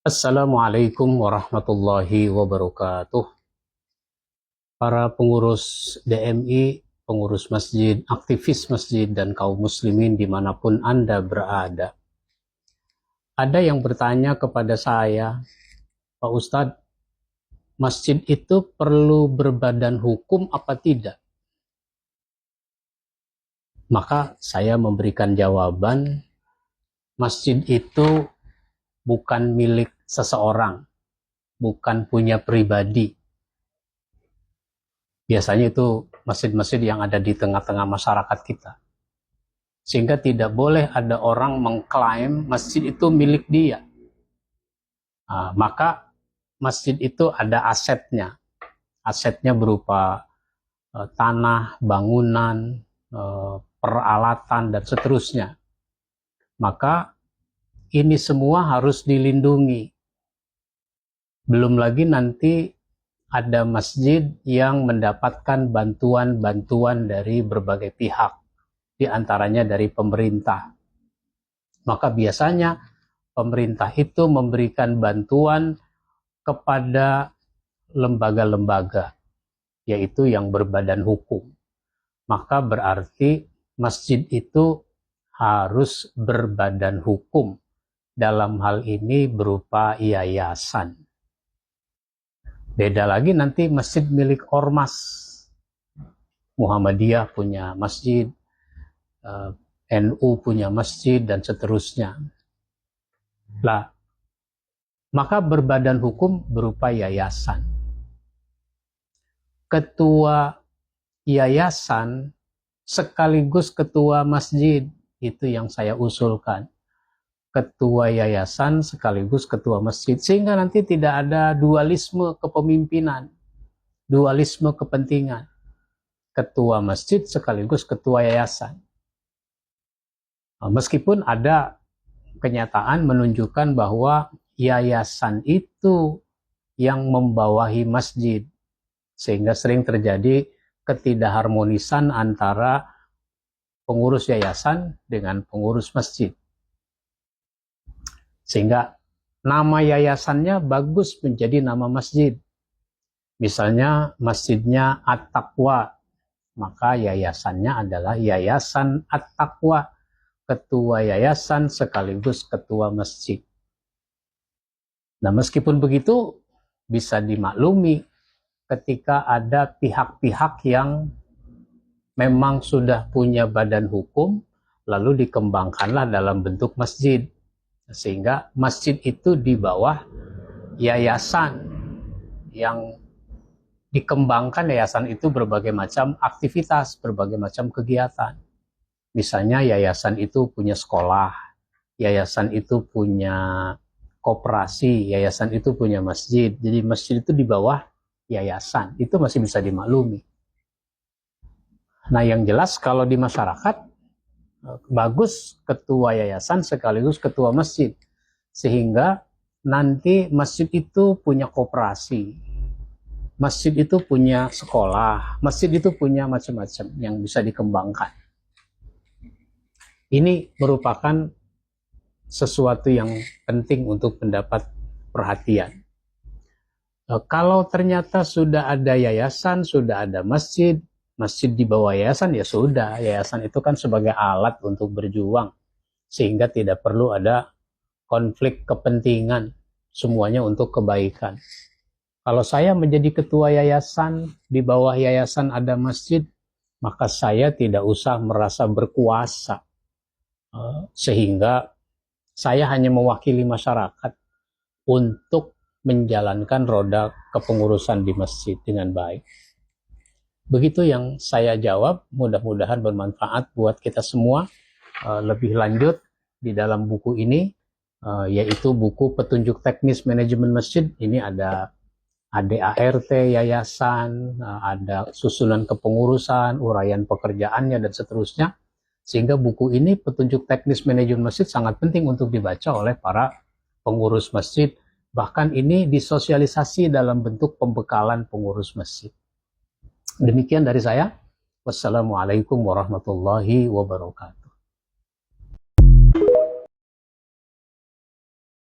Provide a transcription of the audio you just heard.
Assalamualaikum warahmatullahi wabarakatuh. Para pengurus DMI, pengurus masjid, aktivis masjid, dan kaum muslimin dimanapun Anda berada. Ada yang bertanya kepada saya, Pak Ustadz, masjid itu perlu berbadan hukum apa tidak? Maka saya memberikan jawaban, masjid itu bukan milik seseorang, bukan punya pribadi. Biasanya itu masjid-masjid yang ada di tengah-tengah masyarakat kita. Sehingga tidak boleh ada orang mengklaim masjid itu milik dia. Maka masjid itu ada asetnya. Asetnya berupa tanah, bangunan, peralatan, dan seterusnya. Maka ini semua harus dilindungi. Belum lagi nanti ada masjid yang mendapatkan bantuan-bantuan dari berbagai pihak, di antaranya dari pemerintah. Maka biasanya pemerintah itu memberikan bantuan kepada lembaga-lembaga, yaitu yang berbadan hukum. Maka berarti masjid itu harus berbadan hukum, dalam hal ini berupa yayasan. Beda lagi nanti masjid milik ormas. Muhammadiyah punya masjid, NU punya masjid, dan seterusnya. Maka berbadan hukum berupa yayasan. Ketua yayasan sekaligus ketua masjid, itu yang saya usulkan. Ketua yayasan sekaligus ketua masjid, sehingga nanti tidak ada dualisme kepemimpinan, dualisme kepentingan. Ketua masjid sekaligus ketua yayasan. Meskipun ada kenyataan menunjukkan bahwa yayasan itu yang membawahi masjid, sehingga sering terjadi ketidakharmonisan antara pengurus yayasan dengan pengurus masjid. Sehingga nama yayasannya bagus menjadi nama masjid. Misalnya masjidnya At-Taqwa, maka yayasannya adalah Yayasan At-Taqwa. Ketua yayasan sekaligus ketua masjid. Nah, meskipun begitu, bisa dimaklumi ketika ada pihak-pihak yang memang sudah punya badan hukum, lalu dikembangkanlah dalam bentuk masjid. Sehingga masjid itu di bawah yayasan yang dikembangkan. Yayasan itu berbagai macam aktivitas, berbagai macam kegiatan. Misalnya yayasan itu punya sekolah, yayasan itu punya koperasi, yayasan itu punya masjid. Jadi masjid itu di bawah yayasan, itu masih bisa dimaklumi. Nah, yang jelas kalau di masyarakat, bagus ketua yayasan sekaligus ketua masjid, sehingga nanti masjid itu punya koperasi, masjid itu punya sekolah, masjid itu punya macam-macam yang bisa dikembangkan. Ini merupakan sesuatu yang penting untuk mendapat perhatian. Kalau ternyata sudah ada yayasan, sudah ada masjid, masjid di bawah yayasan, ya sudah, yayasan itu kan sebagai alat untuk berjuang, sehingga tidak perlu ada konflik kepentingan, semuanya untuk kebaikan. Kalau saya menjadi ketua yayasan, di bawah yayasan ada masjid, maka saya tidak usah merasa berkuasa, sehingga saya hanya mewakili masyarakat untuk menjalankan roda kepengurusan di masjid dengan baik. Begitu yang saya jawab, mudah-mudahan bermanfaat buat kita semua. Lebih lanjut di dalam buku ini, yaitu buku Petunjuk Teknis Manajemen Masjid. Ini ada ADART yayasan, ada susunan kepengurusan, uraian pekerjaannya, dan seterusnya. Sehingga buku ini, Petunjuk Teknis Manajemen Masjid, sangat penting untuk dibaca oleh para pengurus masjid. Bahkan ini disosialisasi dalam bentuk pembekalan pengurus masjid. Demikian dari saya. Wassalamualaikum warahmatullahi wabarakatuh.